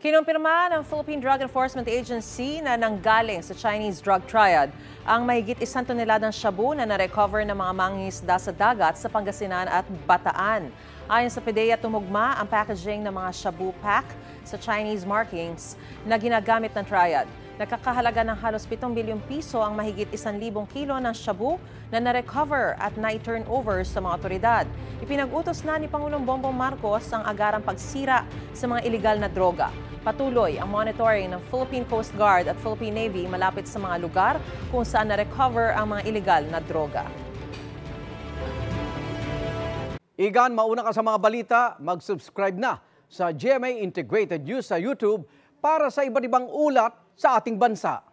Kinumpirma ng Philippine Drug Enforcement Agency na nanggaling sa Chinese drug triad ang mahigit 1 toneladang shabu na na-recover ng mga mangingisda sa dagat sa Pangasinan at Bataan. Ayon sa PDEA, tumugma ang packaging ng mga shabu pack sa Chinese markings na ginagamit ng triad. Nakakahalaga ng halos 7 bilyong piso ang mahigit 1,000 kilo ng shabu na na-recover at na-turn over sa mga otoridad. Ipinag-utos na ni Pangulong Bongbong Marcos ang agarang pagsira sa mga ilegal na droga. Patuloy ang monitoring ng Philippine Coast Guard at Philippine Navy malapit sa mga lugar kung saan na-recover ang mga ilegal na droga. Igan, mauna ka sa mga balita, mag-subscribe na sa GMA Integrated News sa YouTube para sa iba't ibang ulat sa ating bansa.